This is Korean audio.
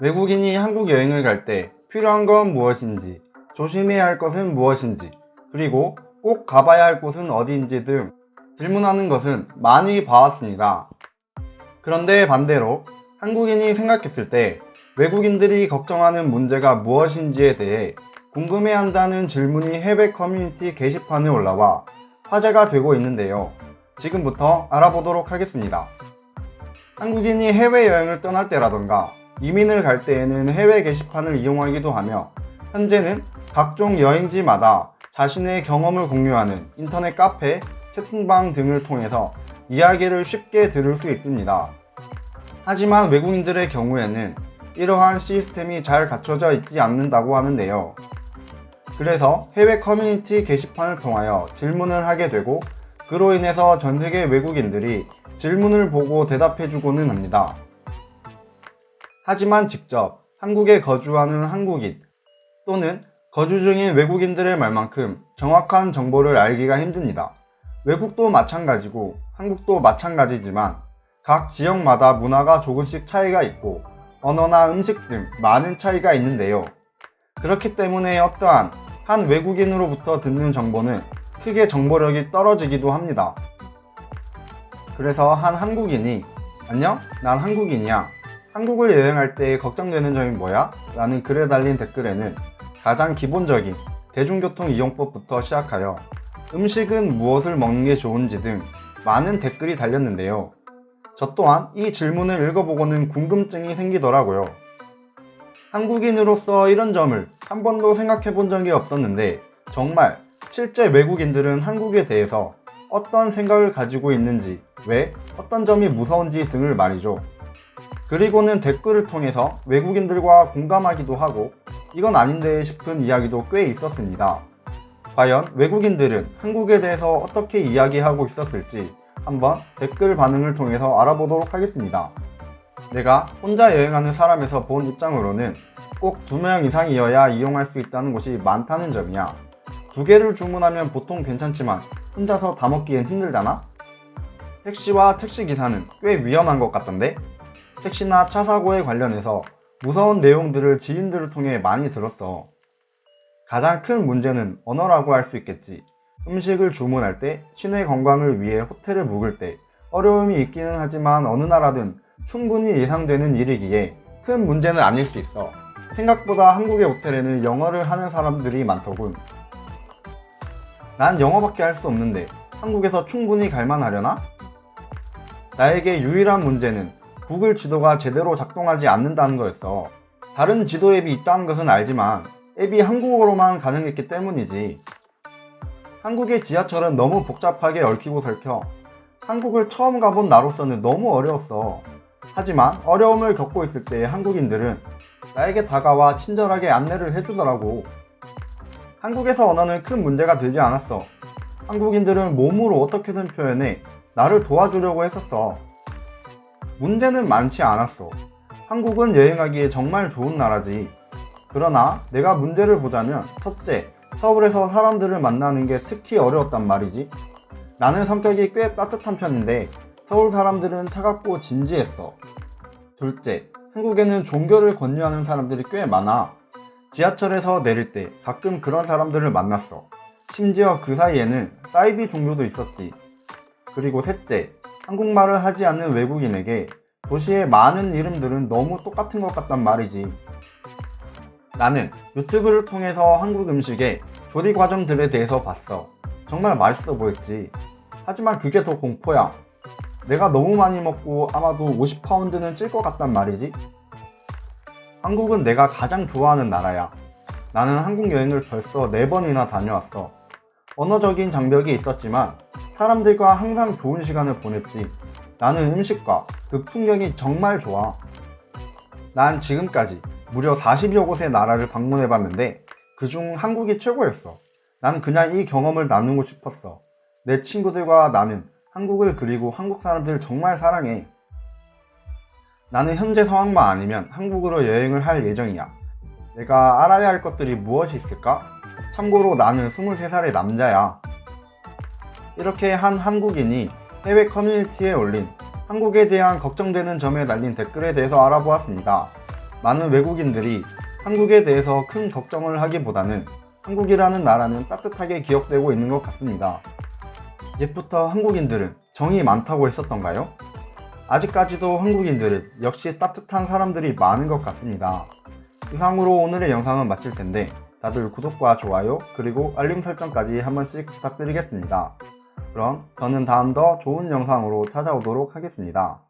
외국인이 한국 여행을 갈 때 필요한 건 무엇인지, 조심해야 할 것은 무엇인지, 그리고 꼭 가봐야 할 곳은 어디인지 등 질문하는 것은 많이 봐왔습니다. 그런데 반대로 한국인이 생각했을 때 외국인들이 걱정하는 문제가 무엇인지에 대해 궁금해한다는 질문이 해외 커뮤니티 게시판에 올라와 화제가 되고 있는데요. 지금부터 알아보도록 하겠습니다. 한국인이 해외여행을 떠날 때라던가 이민을 갈 때에는 해외 게시판을 이용하기도 하며, 현재는 각종 여행지마다 자신의 경험을 공유하는 인터넷 카페, 채팅방 등을 통해서 이야기를 쉽게 들을 수 있습니다. 하지만 외국인들의 경우에는 이러한 시스템이 잘 갖춰져 있지 않는다고 하는데요. 그래서 해외 커뮤니티 게시판을 통하여 질문을 하게 되고, 그로 인해서 전 세계 외국인들이 질문을 보고 대답해주고는 합니다. 하지만 직접 한국에 거주하는 한국인 또는 거주 중인 외국인들의 말만큼 정확한 정보를 알기가 힘듭니다. 외국도 마찬가지고 한국도 마찬가지지만 각 지역마다 문화가 조금씩 차이가 있고 언어나 음식 등 많은 차이가 있는데요. 그렇기 때문에 어떠한 한 외국인으로부터 듣는 정보는 크게 정보력이 떨어지기도 합니다. 그래서 한 한국인이 "안녕? 난 한국인이야. 한국을 여행할 때 걱정되는 점이 뭐야?" 라는 글에 달린 댓글에는 가장 기본적인 대중교통 이용법부터 시작하여 음식은 무엇을 먹는 게 좋은지 등 많은 댓글이 달렸는데요. 저 또한 이 질문을 읽어보고는 궁금증이 생기더라고요. 한국인으로서 이런 점을 한 번도 생각해 본 적이 없었는데, 정말 실제 외국인들은 한국에 대해서 어떤 생각을 가지고 있는지, 왜 어떤 점이 무서운지 등을 말이죠. 그리고는 댓글을 통해서 외국인들과 공감하기도 하고 이건 아닌데 싶은 이야기도 꽤 있었습니다. 과연 외국인들은 한국에 대해서 어떻게 이야기하고 있었을지 한번 댓글 반응을 통해서 알아보도록 하겠습니다. 내가 혼자 여행하는 사람에서 본 입장으로는 꼭 2명 이상이어야 이용할 수 있다는 곳이 많다는 점이야. 2개를 주문하면 보통 괜찮지만 혼자서 다 먹기엔 힘들잖아? 택시와 택시기사는 꽤 위험한 것 같던데? 택시나 차 사고에 관련해서 무서운 내용들을 지인들을 통해 많이 들었어. 가장 큰 문제는 언어라고 할 수 있겠지. 음식을 주문할 때, 시내 관광을 위해 호텔을 묵을 때 어려움이 있기는 하지만 어느 나라든 충분히 예상되는 일이기에 큰 문제는 아닐 수 있어. 생각보다 한국의 호텔에는 영어를 하는 사람들이 많더군. 난 영어밖에 할 수 없는데 한국에서 충분히 갈만하려나? 나에게 유일한 문제는 구글 지도가 제대로 작동하지 않는다는 거였어. 다른 지도 앱이 있다는 것은 알지만 앱이 한국어로만 가능했기 때문이지. 한국의 지하철은 너무 복잡하게 얽히고 설켜 한국을 처음 가본 나로서는 너무 어려웠어. 하지만 어려움을 겪고 있을 때 한국인들은 나에게 다가와 친절하게 안내를 해주더라고. 한국에서 언어는 큰 문제가 되지 않았어. 한국인들은 몸으로 어떻게든 표현해 나를 도와주려고 했었어. 문제는 많지 않았어. 한국은 여행하기에 정말 좋은 나라지. 그러나 내가 문제를 보자면, 첫째, 서울에서 사람들을 만나는 게 특히 어려웠단 말이지. 나는 성격이 꽤 따뜻한 편인데 서울 사람들은 차갑고 진지했어. 둘째, 한국에는 종교를 권유하는 사람들이 꽤 많아. 지하철에서 내릴 때 가끔 그런 사람들을 만났어. 심지어 그 사이에는 사이비 종교도 있었지. 그리고 셋째, 한국말을 하지 않는 외국인에게 도시의 많은 이름들은 너무 똑같은 것 같단 말이지. 나는 유튜브를 통해서 한국 음식의 조리 과정들에 대해서 봤어. 정말 맛있어 보였지. 하지만 그게 더 공포야. 내가 너무 많이 먹고 아마도 50파운드는 찔 것 같단 말이지. 한국은 내가 가장 좋아하는 나라야. 나는 한국 여행을 벌써 4번이나 다녀왔어. 언어적인 장벽이 있었지만 사람들과 항상 좋은 시간을 보냈지. 나는 음식과 그 풍경이 정말 좋아. 난 지금까지 무려 40여 곳의 나라를 방문해봤는데 그중 한국이 최고였어. 난 그냥 이 경험을 나누고 싶었어. 내 친구들과 나는 한국을 그리고 한국 사람들을 정말 사랑해. 나는 현재 상황만 아니면 한국으로 여행을 할 예정이야. 내가 알아야 할 것들이 무엇이 있을까? 참고로 나는 23살의 남자야. 이렇게 한 한국인이 해외 커뮤니티에 올린 한국에 대한 걱정되는 점에 달린 댓글에 대해서 알아보았습니다. 많은 외국인들이 한국에 대해서 큰 걱정을 하기보다는 한국이라는 나라는 따뜻하게 기억되고 있는 것 같습니다. 옛부터 한국인들은 정이 많다고 했었던가요? 아직까지도 한국인들은 역시 따뜻한 사람들이 많은 것 같습니다. 이상으로 오늘의 영상은 마칠 텐데 다들 구독과 좋아요 그리고 알림 설정까지 한 번씩 부탁드리겠습니다. 그럼 저는 다음 더 좋은 영상으로 찾아오도록 하겠습니다.